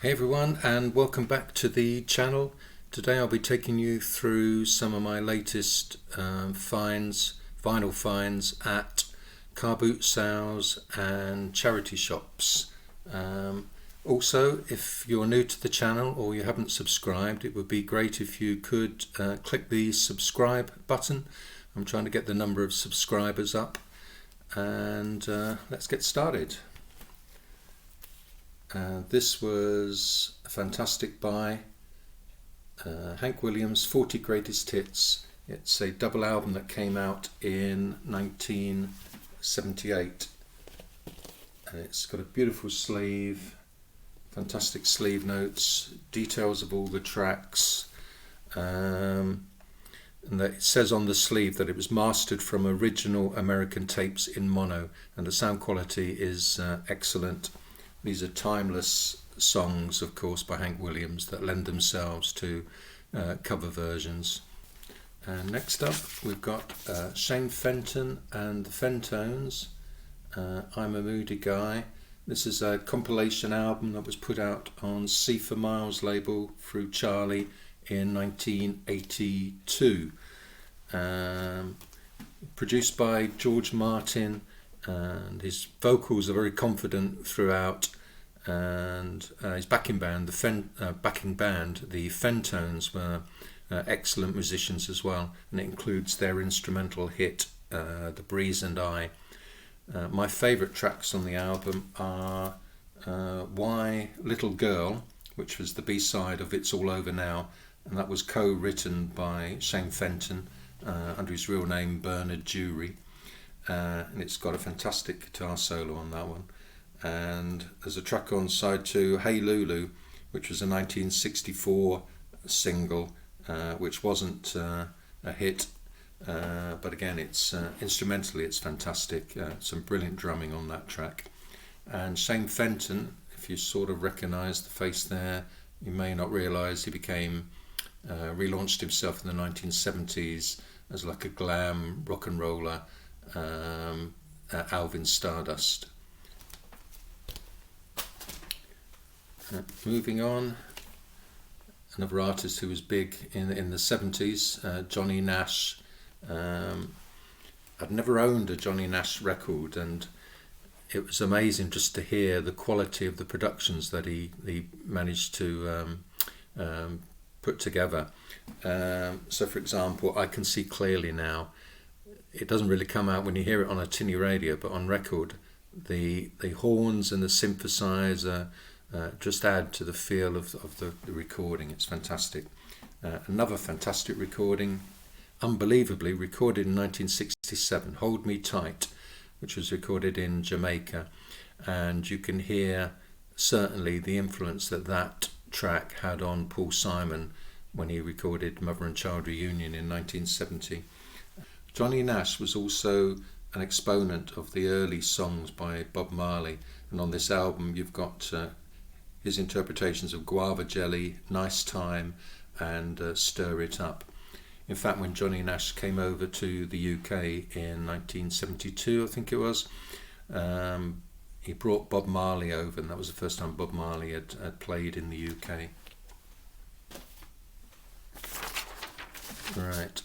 Hey everyone, and welcome back to the channel. Today I'll be taking you through some of my latest vinyl finds at car boot sales and charity shops. Also, if you're new to the channel or you haven't subscribed, it would be great if you could click the subscribe button. I'm trying to get the number of subscribers up, and let's get started. This was a fantastic buy. Hank Williams' 40 Greatest Hits. It's a double album that came out in 1978. And it's got a beautiful sleeve, fantastic sleeve notes, details of all the tracks. And that it says on the sleeve that it was mastered from original American tapes in mono, and the sound quality is excellent. These are timeless songs, of course, by Hank Williams that lend themselves to cover versions. And next up, we've got Shane Fenton and the Fentones. I'm a Moody Guy. This is a compilation album that was put out on C for Miles label through Charly in 1982. Produced by George Martin, and his vocals are very confident throughout, and his backing band, the Fentones, were excellent musicians as well, and it includes their instrumental hit The Breeze and I. My favourite tracks on the album are Why Little Girl, which was the B-side of It's All Over Now, and that was co-written by Shane Fenton under his real name Bernard Jury. And it's got a fantastic guitar solo on that one. And there's a track on side 2, Hey Lulu, which was a 1964 single, which wasn't a hit, but again, it's instrumentally it's fantastic. Some brilliant drumming on that track. And Shane Fenton, if you sort of recognise the face there, you may not realise he became relaunched himself in the 1970s as like a glam rock and roller. Alvin Stardust. Moving on, another artist who was big in the 70s, Johnny Nash. I'd never owned a Johnny Nash record, and it was amazing just to hear the quality of the productions that he managed to put together. So for example, I Can See Clearly Now. It doesn't really come out when you hear it on a tinny radio, but on record, the horns and the synthesizer just add to the feel of the recording. It's fantastic. Another fantastic recording, unbelievably, recorded in 1967, Hold Me Tight, which was recorded in Jamaica. And you can hear certainly the influence that track had on Paul Simon when he recorded Mother and Child Reunion in 1970. Johnny Nash was also an exponent of the early songs by Bob Marley, and on this album you've got his interpretations of Guava Jelly, Nice Time, and Stir It Up. In fact, when Johnny Nash came over to the UK in 1972, I think it was, he brought Bob Marley over, and that was the first time Bob Marley had played in the UK. Right.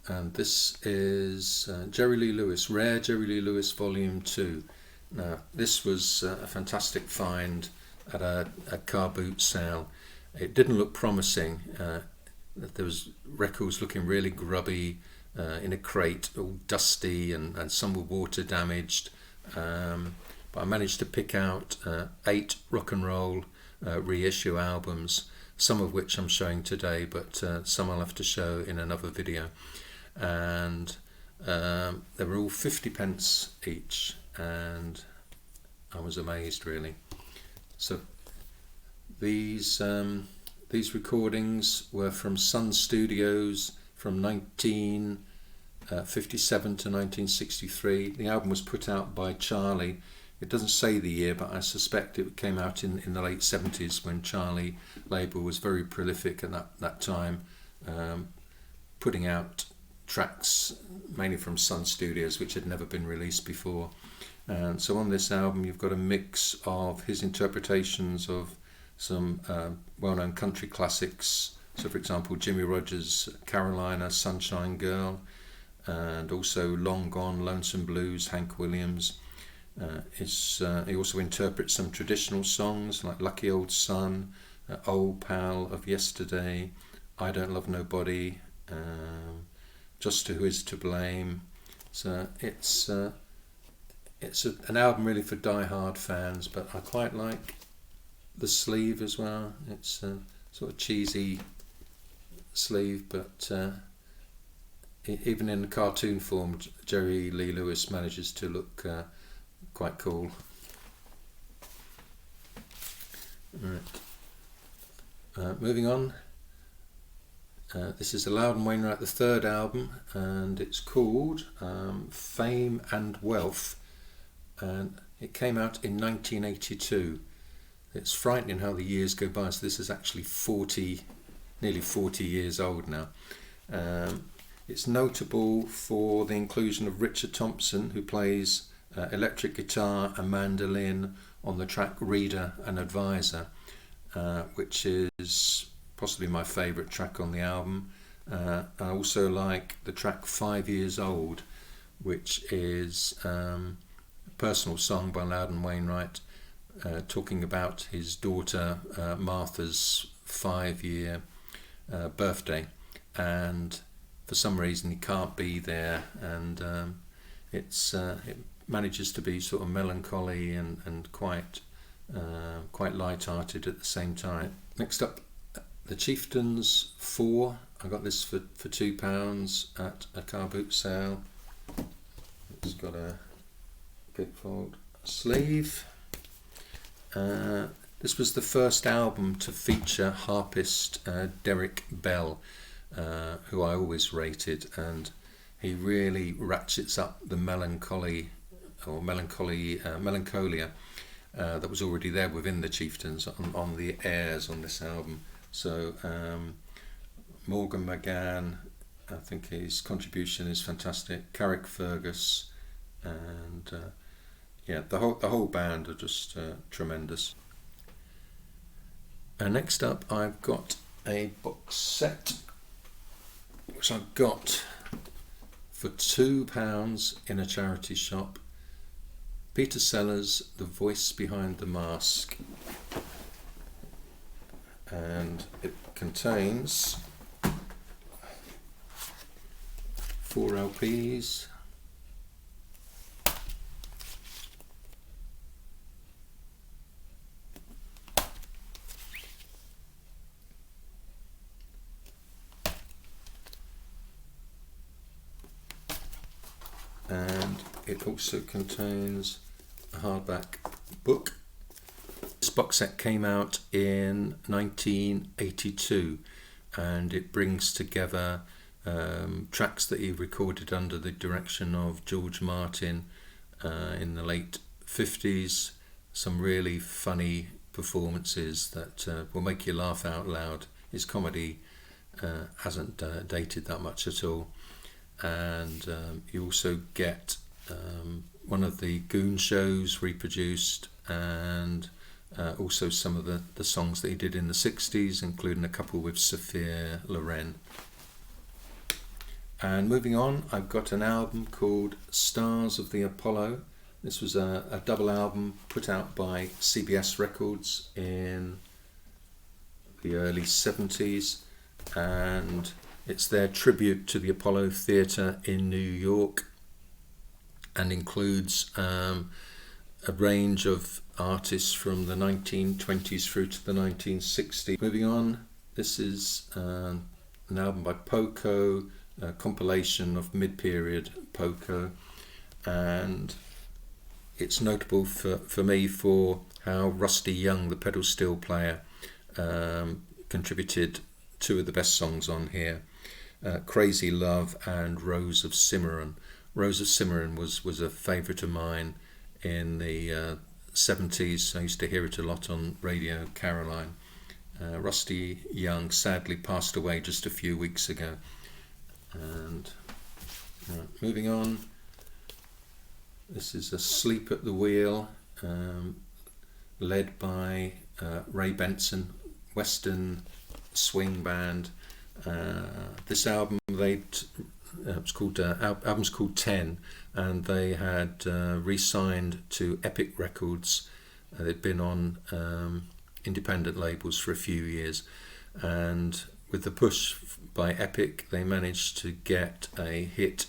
And this is Jerry Lee Lewis, Rare Jerry Lee Lewis Volume 2. Now, this was a fantastic find at a car boot sale. It didn't look promising. There was records looking really grubby in a crate, all dusty, and some were water damaged. But I managed to pick out 8 rock and roll reissue albums, some of which I'm showing today, but some I'll have to show in another video. And they were all 50 pence each, and I was amazed, really. So these recordings were from Sun Studios from 1957 to 1963. The album was put out by Charly. It doesn't say the year, but I suspect it came out in the late 70s, when Charly label was very prolific at that time, putting out tracks mainly from Sun Studios which had never been released before. And so on this album you've got a mix of his interpretations of some well-known country classics. So for example, Jimmy Rogers' Carolina, Sunshine Girl, and also Long Gone, Lonesome Blues, Hank Williams. He also interprets some traditional songs like Lucky Old Sun, Old Pal of Yesterday, I Don't Love Nobody, Just Who Is to Blame. So it's an album really for die-hard fans, but I quite like the sleeve as well. It's a sort of cheesy sleeve, but even in the cartoon form, Jerry Lee Lewis manages to look quite cool. Right. Moving on. This is the Loudon Wainwright, the third album, and it's called Fame and Wealth, and it came out in 1982. It's frightening how the years go by, so this is actually nearly 40 years old now. It's notable for the inclusion of Richard Thompson, who plays electric guitar and mandolin on the track Reader and Advisor, which is possibly my favourite track on the album. I also like the track 5 Years Old, which is a personal song by Loudon Wainwright, talking about his daughter Martha's 5-year birthday, and for some reason he can't be there, and it manages to be sort of melancholy and quite light-hearted at the same time. Next up, the Chieftains 4. I got this for £2 at a car boot sale. It's got a gatefold sleeve. This was the first album to feature harpist Derek Bell, who I always rated, and he really ratchets up the melancholia that was already there within the Chieftains on the airs on this album. So Morgan McGann, I think his contribution is fantastic. Carrick Fergus, and the whole band are just tremendous. Next up, I've got a box set which I got for £2 in a charity shop. Peter Sellers, The Voice Behind the Mask, and it contains 4 LPs. And it also contains a hardback book. This box set came out in 1982, and it brings together tracks that he recorded under the direction of George Martin in the late 50s, some really funny performances that will make you laugh out loud. His comedy hasn't dated that much at all. And you also get one of the Goon shows reproduced, and also some of the songs that he did in the 60s, including a couple with Sophia Loren. And moving on, I've got an album called Stars of the Apollo. This was a double album put out by CBS Records in the early 70s, and it's their tribute to the Apollo Theatre in New York, and includes a range of artists from the 1920s through to the 1960s. Moving on, this is an album by Poco, a compilation of mid-period Poco, and it's notable for me for how Rusty Young, the pedal steel player, contributed 2 of the best songs on here. Crazy Love and Rose of Cimarron. Rose of Cimarron was a favourite of mine in the 70s. I used to hear it a lot on Radio Caroline. Rusty Young sadly passed away just a few weeks ago. And moving on, This is Asleep at the Wheel, led by Ray Benson, Western swing band. This album, album's called 10, and they had re-signed to Epic Records. They'd been on independent labels for a few years, and with the push by Epic, they managed to get a hit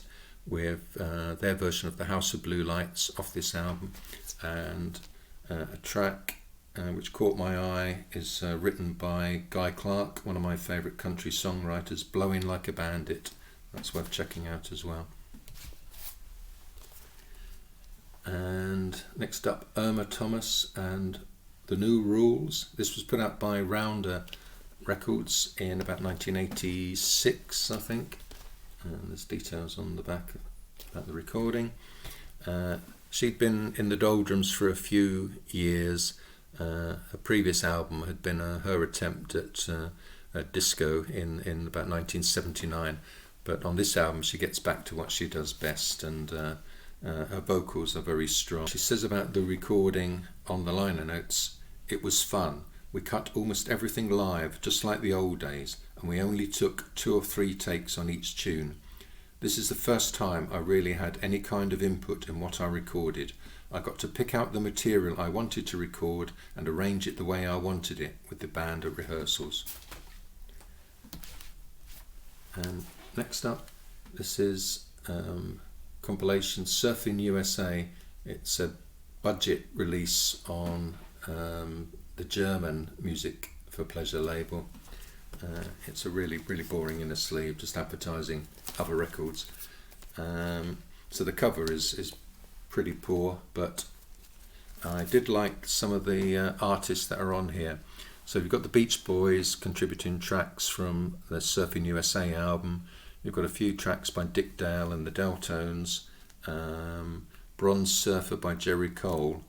with their version of the House of Blue Lights off this album, and a track which caught my eye is written by Guy Clark, one of my favourite country songwriters, Blowing Like a Bandit. That's worth checking out as well. And next up, Irma Thomas and The New Rules. This was put out by Rounder Records in about 1986, I think. And there's details on the back about the recording. She'd been in the doldrums for a few years. Her previous album had been her attempt at disco in about 1979, but on this album she gets back to what she does best, and her vocals are very strong. She says about the recording on the liner notes, "It was fun. We cut almost everything live, just like the old days, and we only took 2 or 3 takes on each tune. This is the first time I really had any kind of input in what I recorded. I got to pick out the material I wanted to record and arrange it the way I wanted it with the band at rehearsals." And next up, this is Compilation Surfing USA. It's a budget release on the German Music for Pleasure label. It's a really boring inner sleeve, just advertising other records. So the cover is pretty poor, but I did like some of the artists that are on here. So you've got the Beach Boys contributing tracks from the Surfing USA album. You've got a few tracks by Dick Dale and the Deltones, Bronze Surfer by Jerry Cole,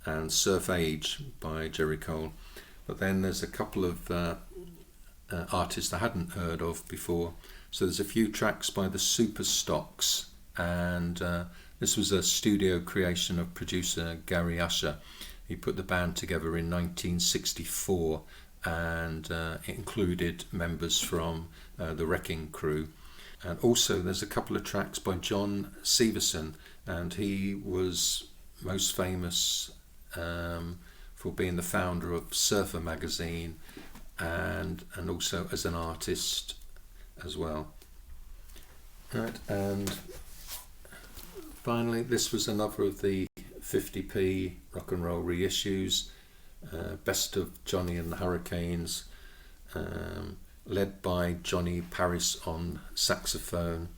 and Surf Age by Jerry Cole. But then there's a couple of artists I hadn't heard of before. So there's a few tracks by the Superstocks, and this was a studio creation of producer Gary Usher. He put the band together in 1964, and it included members from the Wrecking Crew. And also there's a couple of tracks by John Severson, and he was most famous for being the founder of Surfer magazine, and also as an artist as well. Right, and finally, this was another of the 50p rock and roll reissues, Best of Johnny and the Hurricanes, led by Johnny Paris on saxophone.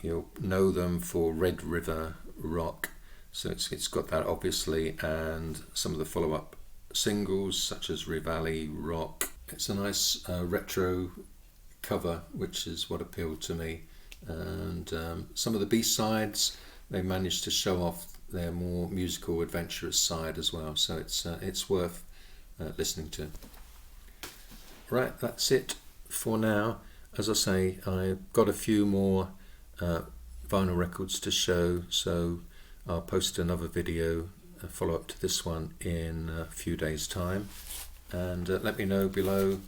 You'll know them for Red River Rock, so it's got that obviously, and some of the follow-up singles such as Rivali Rock. It's a nice retro cover, which is what appealed to me, and some of the B-sides, they managed to show off their more musical, adventurous side as well, so it's worth listening to. Right, that's it for now. As I say, I've got a few more vinyl records to show, so I'll post another video, a follow-up to this one, in a few days' time, and let me know below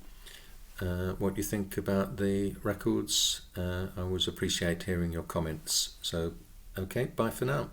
what you think about the records. I always appreciate hearing your comments. So, okay, bye for now.